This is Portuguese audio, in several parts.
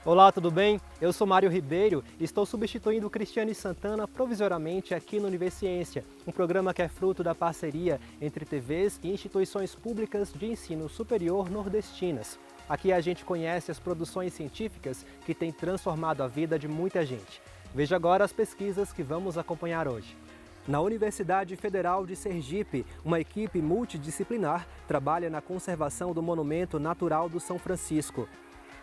Olá, tudo bem? Eu sou Mário Ribeiro e estou substituindo Cristiane Santana provisoriamente aqui no Universiência, um programa que é fruto da parceria entre TVs e instituições públicas de ensino superior nordestinas. Aqui a gente conhece as produções científicas que têm transformado a vida de muita gente. Veja agora as pesquisas que vamos acompanhar hoje. Na Universidade Federal de Sergipe, uma equipe multidisciplinar trabalha na conservação do Monumento Natural do São Francisco.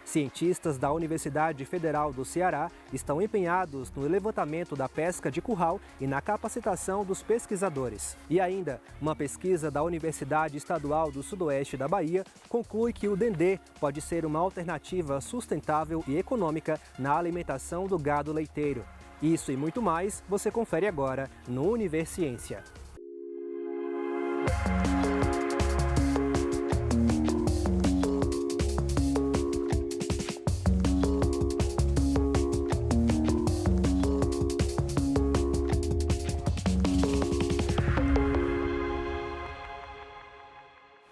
Cientistas da Universidade Federal do Ceará estão empenhados no levantamento da pesca de curral e na capacitação dos pesquisadores. E ainda, uma pesquisa da Universidade Estadual do Sudoeste da Bahia conclui que o dendê pode ser uma alternativa sustentável e econômica na alimentação do gado leiteiro. Isso e muito mais você confere agora no Universiência.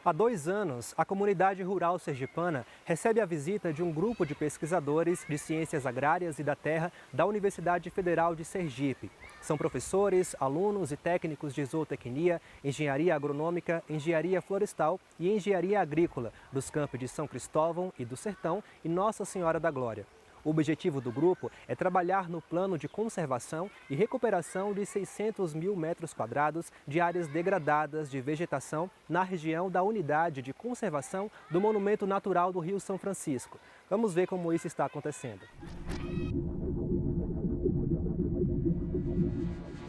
Há 2 anos, a comunidade rural sergipana recebe a visita de um grupo de pesquisadores de ciências agrárias e da terra da Universidade Federal de Sergipe. São professores, alunos e técnicos de zootecnia, engenharia agronômica, engenharia florestal e engenharia agrícola dos campos de São Cristóvão e do Sertão e Nossa Senhora da Glória. O objetivo do grupo é trabalhar no plano de conservação e recuperação de 600 mil metros quadrados de áreas degradadas de vegetação na região da Unidade de Conservação do Monumento Natural do Rio São Francisco. Vamos ver como isso está acontecendo.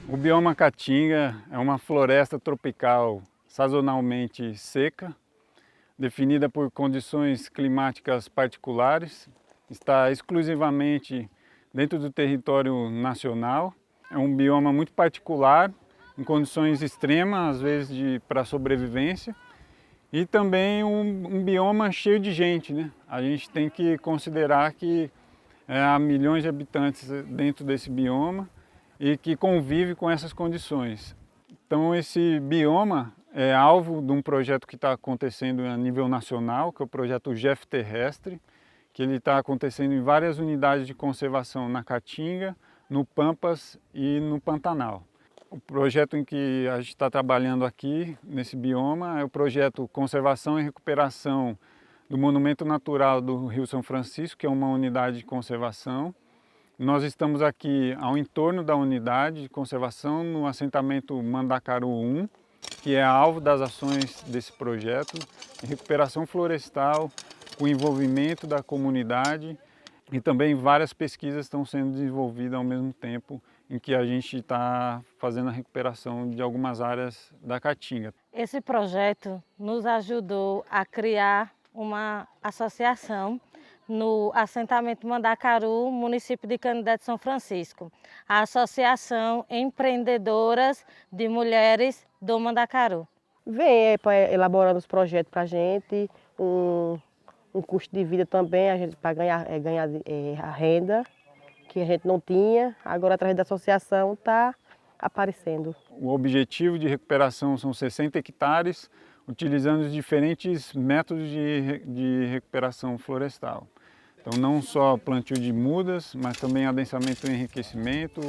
O bioma Caatinga é uma floresta tropical sazonalmente seca, definida por condições climáticas particulares. Está exclusivamente dentro do território nacional. É um bioma muito particular, em condições extremas, às vezes para sobrevivência. E também um bioma cheio de gente, né? A gente tem que considerar que há milhões de habitantes dentro desse bioma e que convive com essas condições. Então esse bioma é alvo de um projeto que está acontecendo a nível nacional, que é o projeto GEF Terrestre, que ele está acontecendo em várias unidades de conservação na Caatinga, no Pampas e no Pantanal. O projeto em que a gente está trabalhando aqui, nesse bioma, é o projeto Conservação e Recuperação do Monumento Natural do Rio São Francisco, que é uma unidade de conservação. Nós estamos aqui ao entorno da unidade de conservação, no assentamento Mandacaru 1, que é alvo das ações desse projeto, de recuperação florestal, com envolvimento da comunidade, e também várias pesquisas estão sendo desenvolvidas ao mesmo tempo em que a gente está fazendo a recuperação de algumas áreas da Caatinga. Esse projeto nos ajudou a criar uma associação no assentamento Mandacaru, município de Canindé de São Francisco, a Associação Empreendedoras de Mulheres do Mandacaru. Vem elaborando os projetos para a gente, um custo de vida também, a gente para ganhar a renda que a gente não tinha, agora através da associação está aparecendo. O objetivo de recuperação são 60 hectares, utilizando os diferentes métodos de recuperação florestal. Então não só plantio de mudas, mas também adensamento e enriquecimento,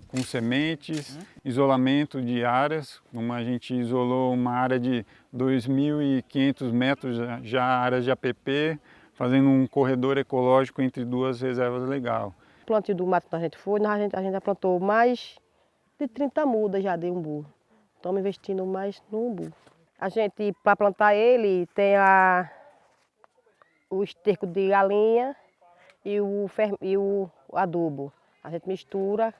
com sementes, isolamento de áreas, como a gente isolou uma área de 2.500 metros, já áreas de APP, fazendo um corredor ecológico entre duas reservas legais. O plantio do mato que a gente foi, a gente já plantou mais de 30 mudas já de umbu. Estamos investindo mais no umbu. A gente, para plantar ele, tem o esterco de galinha e o adubo. A gente mistura,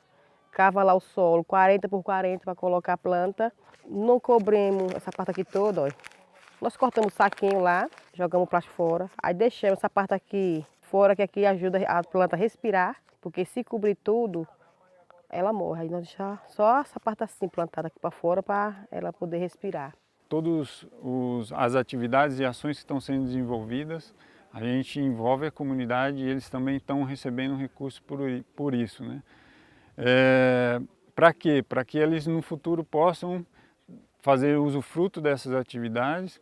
cava lá o solo 40 por 40 para colocar a planta. Não cobrimos essa parte aqui toda, ó. Nós cortamos o saquinho lá, jogamos o plástico fora, aí deixamos essa parte aqui fora, que aqui ajuda a planta a respirar, porque se cobrir tudo, ela morre. Aí nós deixamos só essa parte assim plantada aqui para fora para ela poder respirar. Todas as atividades e ações que estão sendo desenvolvidas, a gente envolve a comunidade e eles também estão recebendo recursos por isso, né? Para quê? Para que eles no futuro possam fazer usufruto dessas atividades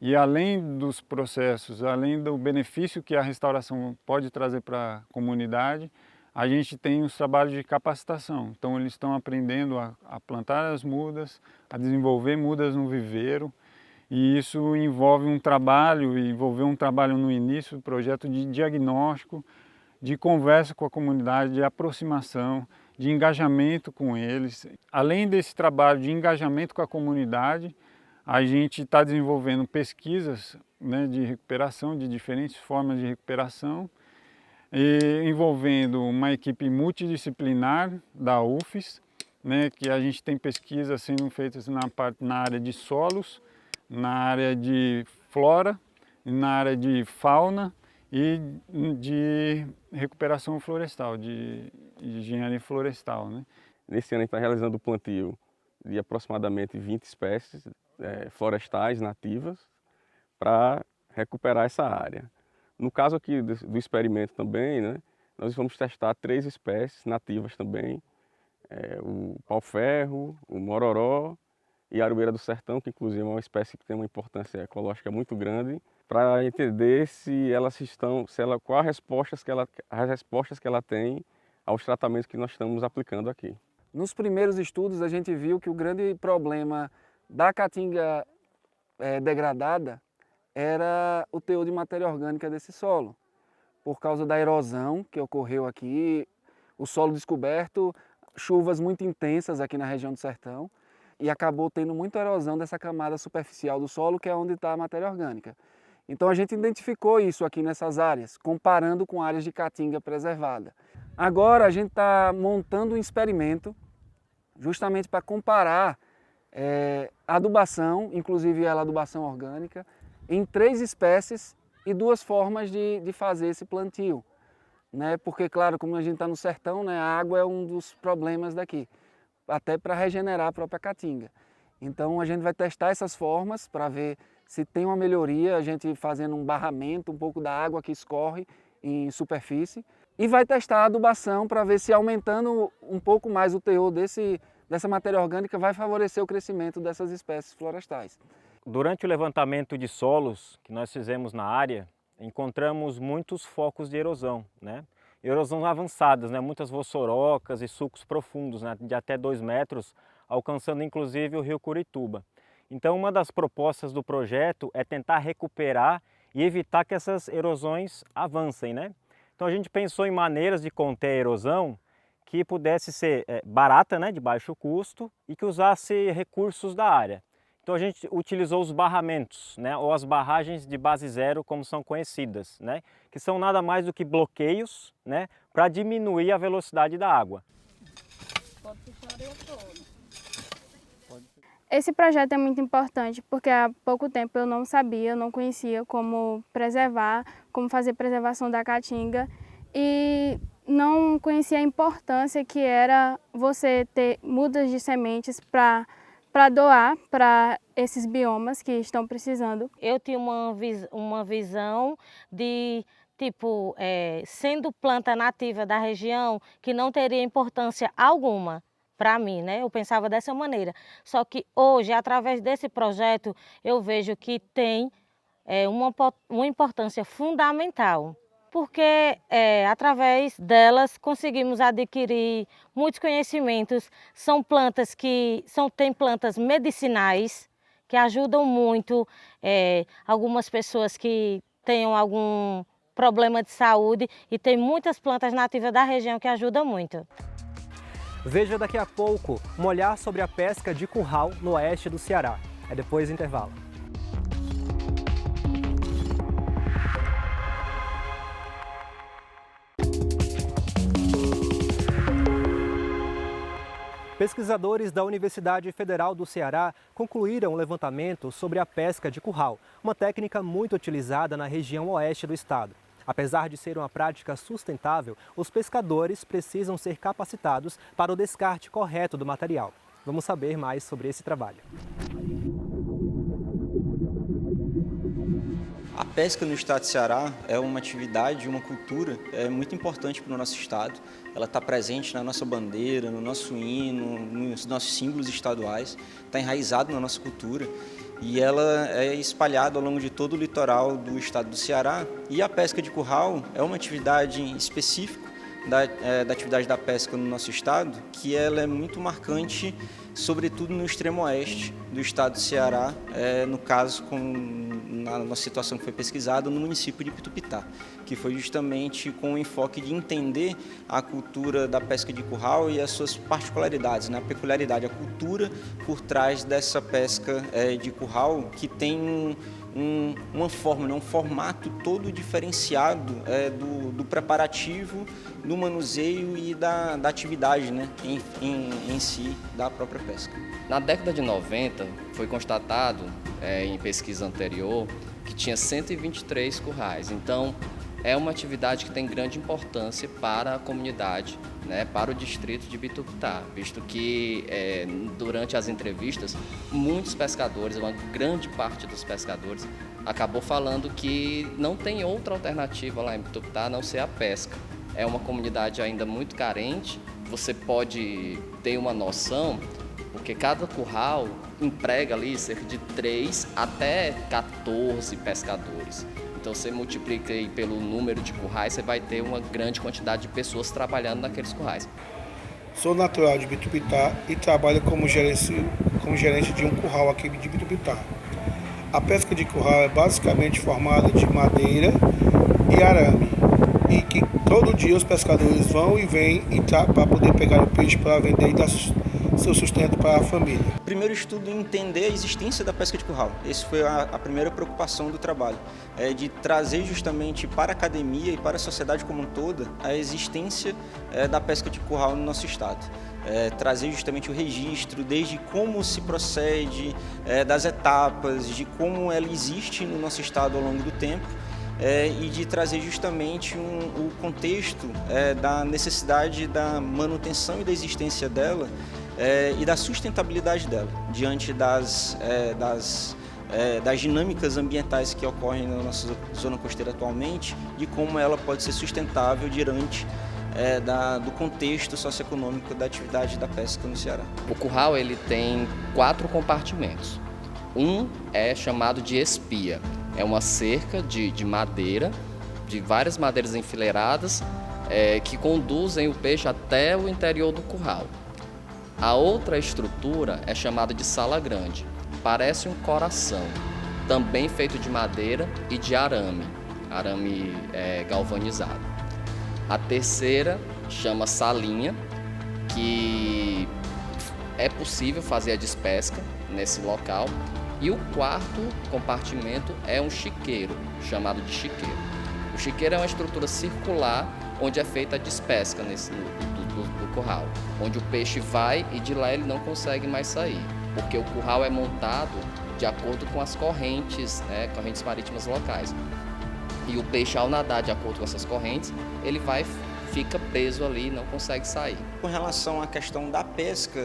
E além dos processos, além do benefício que a restauração pode trazer para a comunidade, a gente tem os trabalhos de capacitação. Então eles estão aprendendo a plantar as mudas, a desenvolver mudas no viveiro, e isso envolveu um trabalho no início do projeto de diagnóstico, de conversa com a comunidade, de aproximação, de engajamento com eles. Além desse trabalho de engajamento com a comunidade, a gente está desenvolvendo pesquisas, né, de recuperação, de diferentes formas de recuperação, envolvendo uma equipe multidisciplinar da UFES, né, que a gente tem pesquisas sendo feitas na área de solos, na área de flora, na área de fauna e de recuperação florestal, de engenharia florestal, né? Nesse ano a gente está realizando o plantio de aproximadamente 20 espécies florestais nativas para recuperar essa área. No caso aqui do experimento também, né, nós vamos testar 3 espécies nativas também, o pau-ferro, o mororó e a aroeira do sertão, que inclusive é uma espécie que tem uma importância ecológica muito grande, para entender quais as respostas que ela tem aos tratamentos que nós estamos aplicando aqui. Nos primeiros estudos a gente viu que o grande problema da caatinga degradada era o teor de matéria orgânica desse solo. Por causa da erosão que ocorreu aqui, o solo descoberto, chuvas muito intensas aqui na região do sertão, e acabou tendo muita erosão dessa camada superficial do solo, que é onde está a matéria orgânica. Então a gente identificou isso aqui nessas áreas, comparando com áreas de caatinga preservada. Agora a gente está montando um experimento justamente para comparar a adubação, inclusive a adubação orgânica, em 3 espécies e 2 formas de fazer esse plantio. Né? Porque, claro, como a gente está no sertão, né, a água é um dos problemas daqui, até para regenerar a própria caatinga. Então a gente vai testar essas formas para ver se tem uma melhoria, a gente fazendo um barramento, um pouco da água que escorre em superfície, e vai testar a adubação para ver se aumentando um pouco mais o teor dessa matéria orgânica vai favorecer o crescimento dessas espécies florestais. Durante o levantamento de solos que nós fizemos na área, encontramos muitos focos de erosão, né? Erosão avançadas, né? Muitas vossorocas e sulcos profundos, né? De até 2 metros, alcançando inclusive o rio Curituba. Então uma das propostas do projeto é tentar recuperar e evitar que essas erosões avancem, né? Então a gente pensou em maneiras de conter a erosão que pudesse ser barata, né? De baixo custo e que usasse recursos da área. Então a gente utilizou os barramentos, né, ou as barragens de base zero, como são conhecidas, né, que são nada mais do que bloqueios, né, para diminuir a velocidade da água. Esse projeto é muito importante porque há pouco tempo eu não sabia, eu não conhecia como preservar, como fazer preservação da caatinga e não conhecia a importância que era você ter mudas de sementes para doar para esses biomas que estão precisando. Eu tinha uma visão de, tipo, sendo planta nativa da região, que não teria importância alguma para mim, né? Eu pensava dessa maneira. Só que hoje, através desse projeto, eu vejo que tem uma importância fundamental. Porque através delas conseguimos adquirir muitos conhecimentos. Tem plantas medicinais que ajudam muito algumas pessoas que tenham algum problema de saúde e tem muitas plantas nativas da região que ajudam muito. Veja daqui a pouco um olhar sobre a pesca de curral no oeste do Ceará. É depois do intervalo. Pesquisadores da Universidade Federal do Ceará concluíram um levantamento sobre a pesca de curral, uma técnica muito utilizada na região oeste do estado. Apesar de ser uma prática sustentável, os pescadores precisam ser capacitados para o descarte correto do material. Vamos saber mais sobre esse trabalho. A pesca no estado de Ceará é uma atividade, uma cultura muito importante para o nosso estado. Ela está presente na nossa bandeira, no nosso hino, nos nossos símbolos estaduais, está enraizado na nossa cultura. e ela é espalhada ao longo de todo o litoral do estado do Ceará. E a pesca de curral é uma atividade específica da atividade da pesca no nosso estado, que ela é muito marcante, sobretudo no extremo oeste do estado do Ceará, no caso, na nossa situação que foi pesquisada, no município de Pitupitá, que foi justamente com o enfoque de entender a cultura da pesca de curral e as suas particularidades, né? A peculiaridade, a cultura por trás dessa pesca de curral, que tem uma forma, um formato todo diferenciado do preparativo, do manuseio e da atividade, né, em si da própria pesca. Na década de 90 foi constatado em pesquisa anterior que tinha 123 currais. Então é uma atividade que tem grande importância para a comunidade, né, para o distrito de Pitupitá, visto que durante as entrevistas muitos pescadores, uma grande parte dos pescadores, acabou falando que não tem outra alternativa lá em Pitupitá a não ser a pesca. É uma comunidade ainda muito carente, você pode ter uma noção, porque cada curral emprega ali cerca de 3 até 14 pescadores. Então você multiplica aí pelo número de currais, você vai ter uma grande quantidade de pessoas trabalhando naqueles currais. Sou natural de Pitupitá e trabalho como gerente de um curral aqui de Pitupitá. A pesca de curral é basicamente formada de madeira e arame, e que todo dia os pescadores vão e vêm para poder pegar o peixe para vender e dar seu sustento para a família. O primeiro estudo é entender a existência da pesca de curral. Essa foi a primeira preocupação do trabalho, de trazer justamente para a academia e para a sociedade como um todo a existência da pesca de curral no nosso estado. Trazer justamente o registro, desde como se procede, das etapas, de como ela existe no nosso estado ao longo do tempo, e de trazer justamente o contexto da necessidade da manutenção e da existência dela e da sustentabilidade dela, diante das dinâmicas ambientais que ocorrem na nossa zona costeira atualmente, de como ela pode ser sustentável diante do contexto socioeconômico da atividade da pesca no Ceará. O curral ele tem 4 compartimentos. Um é chamado de espia, é uma cerca de madeira, de várias madeiras enfileiradas, que conduzem o peixe até o interior do curral. A outra estrutura é chamada de sala grande, parece um coração, também feito de madeira e de arame galvanizado. A terceira chama salinha, que é possível fazer a despesca nesse local. E o quarto compartimento é um chiqueiro, chamado de chiqueiro. O chiqueiro é uma estrutura circular onde é feita a despesca do curral, onde o peixe vai e de lá ele não consegue mais sair, porque o curral é montado de acordo com as correntes, né, correntes marítimas locais. E o peixe, ao nadar de acordo com essas correntes, ele fica preso ali e não consegue sair. Com relação à questão da pesca,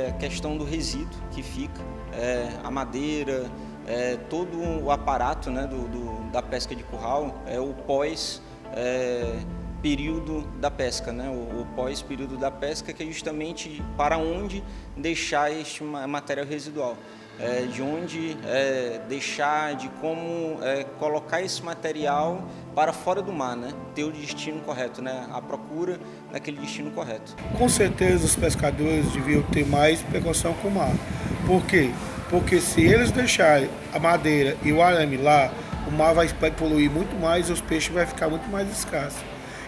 a questão do resíduo que fica, a madeira, todo o aparato, né, da pesca de curral, o pós-período da pesca, né, o pós-período da pesca, que é justamente para onde deixar este material residual. De onde deixar, de como colocar esse material para fora do mar, né? Ter o destino correto, né? A procura daquele destino correto. Com certeza os pescadores deviam ter mais precaução com o mar. Por quê? Porque se eles deixarem a madeira e o arame lá, o mar vai poluir muito mais e os peixes vão ficar muito mais escassos.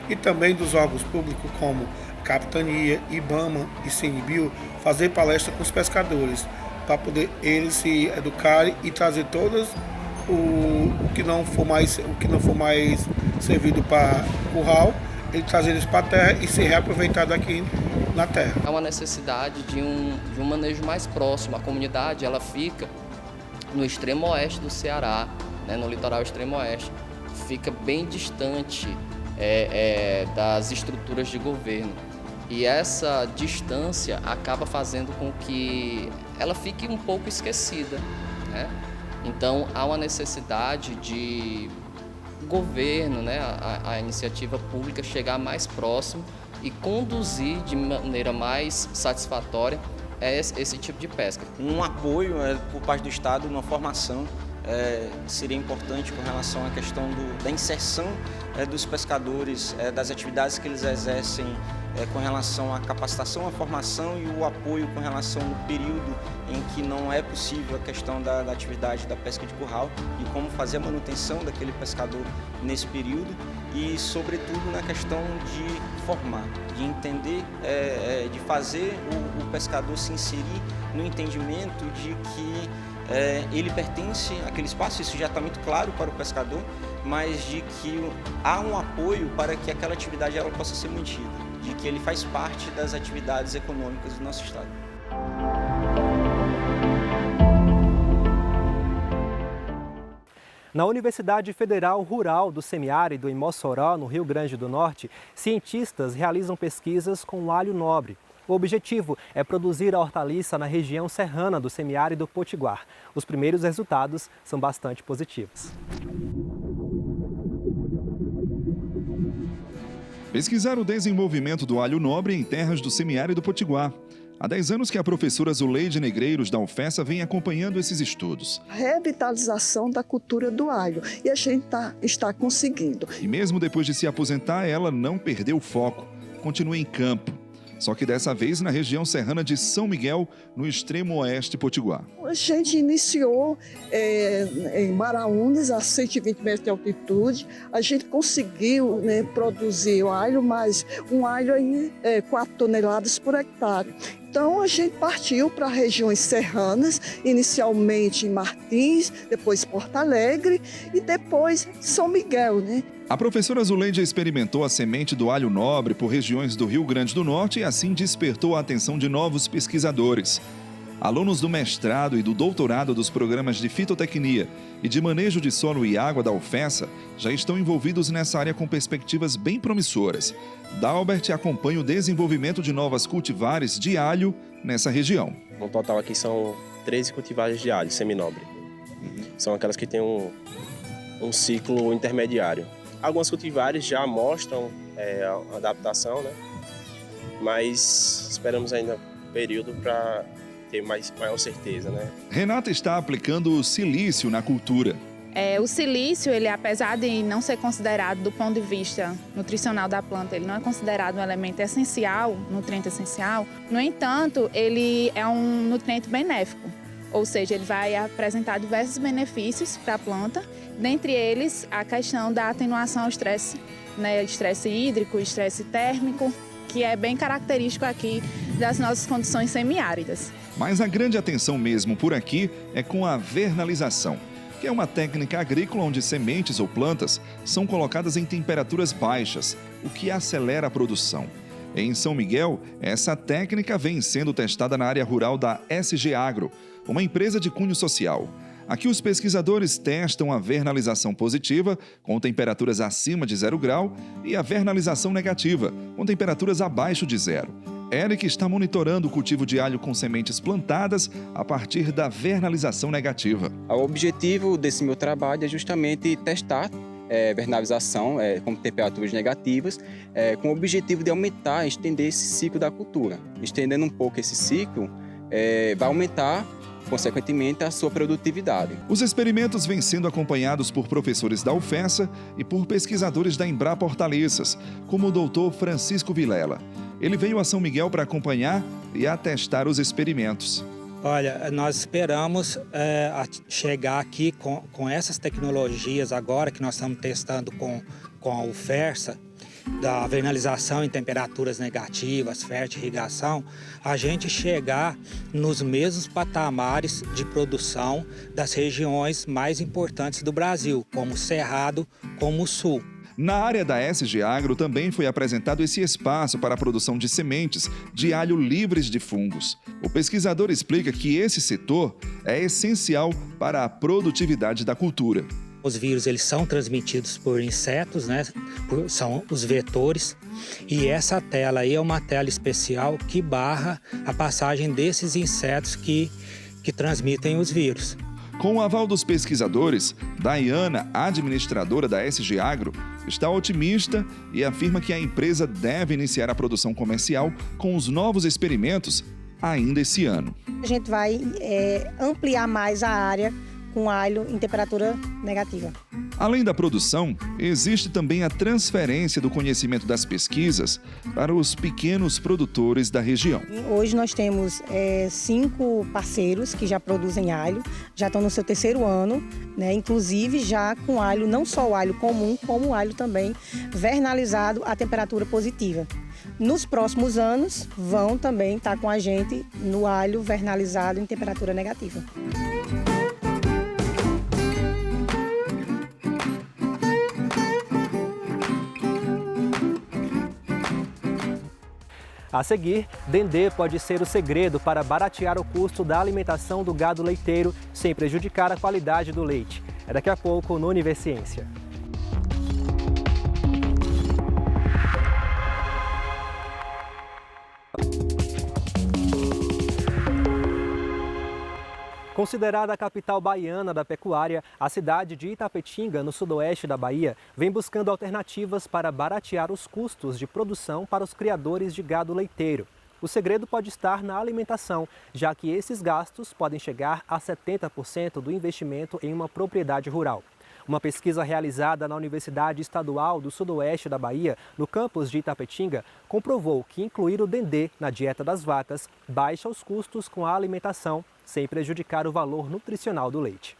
E também dos órgãos públicos como Capitania, IBAMA e CNBio fazer palestra com os pescadores, para poder eles se educarem e trazer todas o que não for mais servido para curral, ele trazer eles para a terra e ser reaproveitado aqui na terra. Há uma necessidade de um manejo mais próximo. A comunidade ela fica no extremo oeste do Ceará, né, no litoral extremo oeste, fica bem distante das estruturas de governo. E essa distância acaba fazendo com que ela fique um pouco esquecida, né? Então há uma necessidade de o governo, né, a iniciativa pública chegar mais próximo e conduzir de maneira mais satisfatória é esse tipo de pesca. Um apoio por parte do Estado, uma formação seria importante com relação à questão da inserção dos pescadores, das atividades que eles exercem com relação à capacitação, à formação e o apoio com relação ao período em que não é possível a questão da atividade da pesca de curral e como fazer a manutenção daquele pescador nesse período e, sobretudo, na questão de formar, de entender, de fazer o pescador se inserir no entendimento de que ele pertence àquele espaço, isso já está muito claro para o pescador, mas de que há um apoio para que aquela atividade ela possa ser mantida, de que ele faz parte das atividades econômicas do nosso estado. Na Universidade Federal Rural do Semiárido, em Mossoró, no Rio Grande do Norte, cientistas realizam pesquisas com o alho nobre. O objetivo é produzir a hortaliça na região serrana do semiárido potiguar. Os primeiros resultados são bastante positivos. Pesquisar o desenvolvimento do alho nobre em terras do semiárido potiguar. Há 10 anos que a professora Zuleide Negreiros da UFESA vem acompanhando esses estudos. Revitalização da cultura do alho, e a gente está conseguindo. E mesmo depois de se aposentar, ela não perdeu o foco, continua em campo. Só que dessa vez na região serrana de São Miguel, no extremo oeste potiguar. A gente iniciou em Maraúnas, a 120 metros de altitude. A gente conseguiu produzir o alho, mas um alho aí 4 toneladas por hectare. Então a gente partiu para regiões serranas, inicialmente em Martins, depois Porto Alegre e depois São Miguel, A professora Zuleide experimentou a semente do alho nobre por regiões do Rio Grande do Norte e assim despertou a atenção de novos pesquisadores. Alunos do mestrado e do doutorado dos programas de fitotecnia e de manejo de solo e água da UFESA já estão envolvidos nessa área com perspectivas bem promissoras. Dalbert acompanha o desenvolvimento de novas cultivares de alho nessa região. No total aqui são 13 cultivares de alho seminobre. São aquelas que têm um ciclo intermediário. Algumas cultivares já mostram a adaptação, mas esperamos ainda um período para ter maior certeza. Renata está aplicando o silício na cultura. O silício, ele, apesar de não ser considerado do ponto de vista nutricional da planta, ele não é considerado um elemento essencial, nutriente essencial. No entanto, ele é um nutriente benéfico, ou seja, ele vai apresentar diversos benefícios para a planta, dentre eles a questão da atenuação ao estresse, estresse hídrico, estresse térmico, que é bem característico aqui das nossas condições semiáridas. Mas a grande atenção mesmo por aqui é com a vernalização, que é uma técnica agrícola onde sementes ou plantas são colocadas em temperaturas baixas, o que acelera a produção. Em São Miguel, essa técnica vem sendo testada na área rural da SG Agro, uma empresa de cunho social. Aqui os pesquisadores testam a vernalização positiva, com temperaturas acima de 0 grau, e a vernalização negativa, com temperaturas abaixo de 0. Eric está monitorando o cultivo de alho com sementes plantadas a partir da vernalização negativa. O objetivo desse meu trabalho é justamente testar vernalização com temperaturas negativas, com o objetivo de aumentar, estender esse ciclo da cultura. Estendendo um pouco esse ciclo, vai aumentar, consequentemente, a sua produtividade. Os experimentos vêm sendo acompanhados por professores da UFESA e por pesquisadores da Embrapa Hortaliças, como o doutor Francisco Vilela. Ele veio a São Miguel para acompanhar e atestar os experimentos. Olha, nós esperamos chegar aqui com essas tecnologias agora que nós estamos testando com a UFESA, da vernalização em temperaturas negativas, fertirrigação, a gente chegar nos mesmos patamares de produção das regiões mais importantes do Brasil, como o Cerrado, como o Sul. Na área da SG Agro também foi apresentado esse espaço para a produção de sementes de alho livres de fungos. O pesquisador explica que esse setor é essencial para a produtividade da cultura. Os vírus eles são transmitidos por insetos, são os vetores, e essa tela aí é uma tela especial que barra a passagem desses insetos que transmitem os vírus. Com o aval dos pesquisadores, Daiana, administradora da SG Agro, está otimista e afirma que a empresa deve iniciar a produção comercial com os novos experimentos ainda esse ano. A gente vai ampliar mais a área com alho em temperatura negativa. Além da produção, existe também a transferência do conhecimento das pesquisas para os pequenos produtores da região. Hoje nós temos 5 parceiros que já produzem alho, já estão no seu 3º ano, né? Inclusive já com alho, não só o alho comum, como o alho também vernalizado a temperatura positiva. Nos próximos anos vão também estar com a gente no alho vernalizado em temperatura negativa. A seguir, Dendê pode ser o segredo para baratear o custo da alimentação do gado leiteiro sem prejudicar a qualidade do leite. É daqui a pouco no Univerciência. Considerada a capital baiana da pecuária, a cidade de Itapetinga, no sudoeste da Bahia, vem buscando alternativas para baratear os custos de produção para os criadores de gado leiteiro. O segredo pode estar na alimentação, já que esses gastos podem chegar a 70% do investimento em uma propriedade rural. Uma pesquisa realizada na Universidade Estadual do Sudoeste da Bahia, no campus de Itapetinga, comprovou que incluir o dendê na dieta das vacas baixa os custos com a alimentação, sem prejudicar o valor nutricional do leite.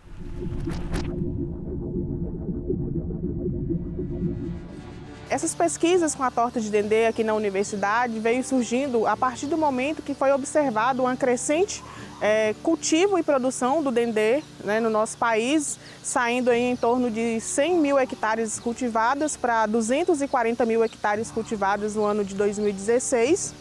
Essas pesquisas com a torta de dendê aqui na universidade veio surgindo a partir do momento que foi observado uma crescente cultivo e produção do dendê, né, no nosso país, saindo aí em torno de 100 mil hectares cultivados para 240 mil hectares cultivados no ano de 2016.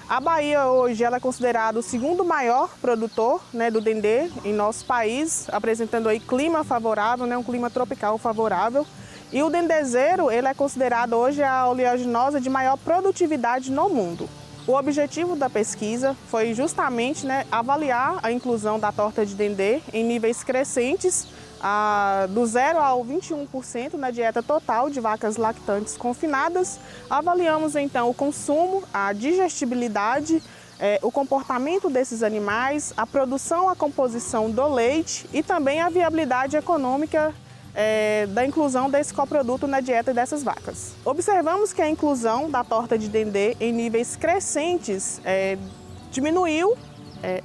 A Bahia hoje ela é considerada o 2º maior produtor, né, do dendê em nosso país, apresentando aí clima favorável, né, um clima tropical favorável. E o dendezeiro ele é considerado hoje a oleaginosa de maior produtividade no mundo. O objetivo da pesquisa foi justamente, né, avaliar a inclusão da torta de dendê em níveis crescentes, do 0 ao 21% na dieta total de vacas lactantes confinadas. Avaliamos então o consumo, a digestibilidade, o comportamento desses animais, a produção, a composição do leite e também a viabilidade econômica da inclusão desse coproduto na dieta dessas vacas. Observamos que a inclusão da torta de dendê em níveis crescentes diminuiu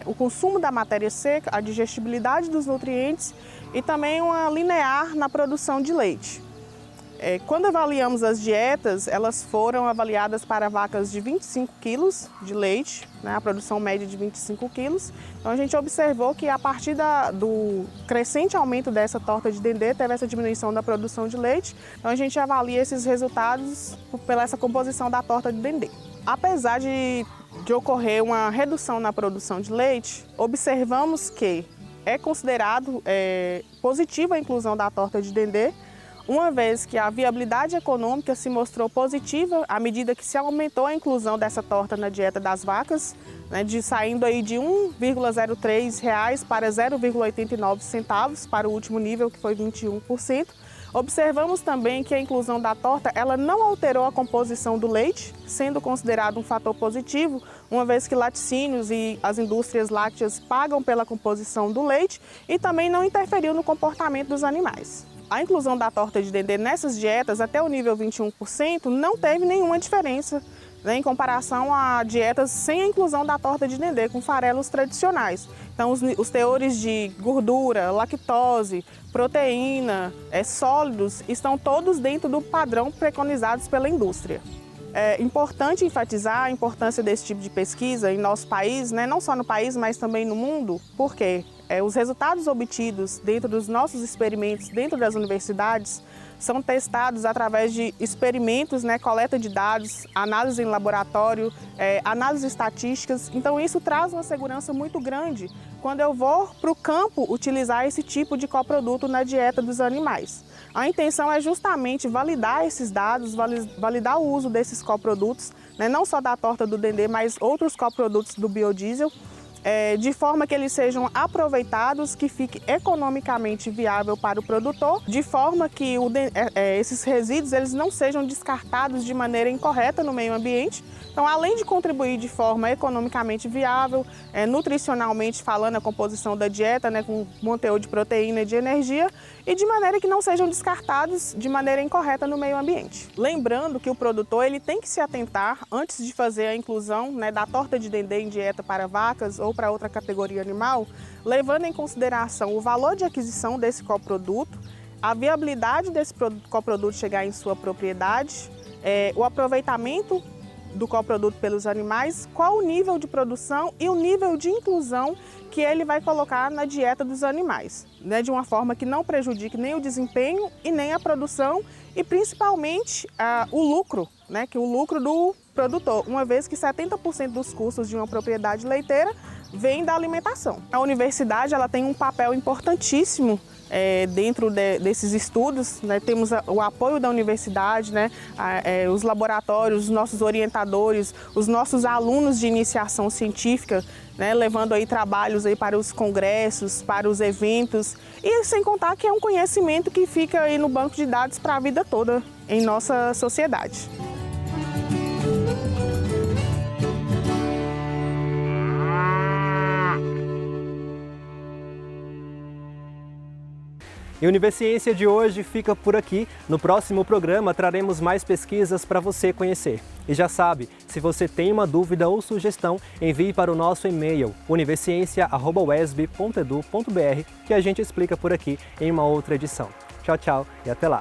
o consumo da matéria seca, a digestibilidade dos nutrientes e também uma linear na produção de leite. Quando avaliamos as dietas, elas foram avaliadas para vacas de 25 quilos de leite, né, a produção média de 25 quilos. Então a gente observou que a partir do crescente aumento dessa torta de dendê, teve essa diminuição da produção de leite. Então a gente avalia esses resultados pela essa composição da torta de dendê. Apesar de ocorrer uma redução na produção de leite, observamos que é considerado positiva a inclusão da torta de dendê, uma vez que a viabilidade econômica se mostrou positiva à medida que se aumentou a inclusão dessa torta na dieta das vacas, né, saindo aí de R$ 1,03 para 0,89 centavos para o último nível, que foi 21%. Observamos também que a inclusão da torta ela não alterou a composição do leite, sendo considerado um fator positivo, uma vez que laticínios e as indústrias lácteas pagam pela composição do leite e também não interferiu no comportamento dos animais. A inclusão da torta de dendê nessas dietas, até o nível 21%, não teve nenhuma diferença, né, em comparação a dietas sem a inclusão da torta de dendê, com farelos tradicionais. Então, os teores de gordura, lactose, proteína, sólidos, estão todos dentro do padrão preconizados pela indústria. É importante enfatizar a importância desse tipo de pesquisa em nosso país, né, não só no país, mas também no mundo, porque os resultados obtidos dentro dos nossos experimentos, dentro das universidades, são testados através de experimentos, né, coleta de dados, análise em laboratório, análises estatísticas. Então isso traz uma segurança muito grande quando eu vou para o campo utilizar esse tipo de coproduto na dieta dos animais. A intenção é justamente validar esses dados, validar o uso desses coprodutos, né, não só da torta do dendê, mas outros coprodutos do biodiesel, de forma que eles sejam aproveitados, que fique economicamente viável para o produtor, de forma que esses resíduos eles não sejam descartados de maneira incorreta no meio ambiente. Então, além de contribuir de forma economicamente viável, nutricionalmente falando, a composição da dieta, né, com conteúdo de proteína e de energia, e de maneira que não sejam descartados de maneira incorreta no meio ambiente. Lembrando que o produtor ele tem que se atentar, antes de fazer a inclusão, né, da torta de dendê em dieta para vacas ou para outra categoria animal, levando em consideração o valor de aquisição desse coproduto, a viabilidade desse coproduto chegar em sua propriedade, o aproveitamento do coproduto pelos animais, qual o nível de produção e o nível de inclusão que ele vai colocar na dieta dos animais, né, de uma forma que não prejudique nem o desempenho e nem a produção e principalmente o lucro, né, que o lucro do produtor, uma vez que 70% dos custos de uma propriedade leiteira vem da alimentação. A universidade ela tem um papel importantíssimo dentro desses estudos, né? Temos o apoio da universidade, né? Os laboratórios, os nossos orientadores, os nossos alunos de iniciação científica, né? Levando aí trabalhos aí para os congressos, para os eventos e sem contar que é um conhecimento que fica aí no banco de dados para a vida toda em nossa sociedade. E o Universiência de hoje fica por aqui. No próximo programa traremos mais pesquisas para você conhecer. E já sabe, se você tem uma dúvida ou sugestão, envie para o nosso e-mail universiencia@uesb.edu.br que a gente explica por aqui em uma outra edição. Tchau, tchau e até lá!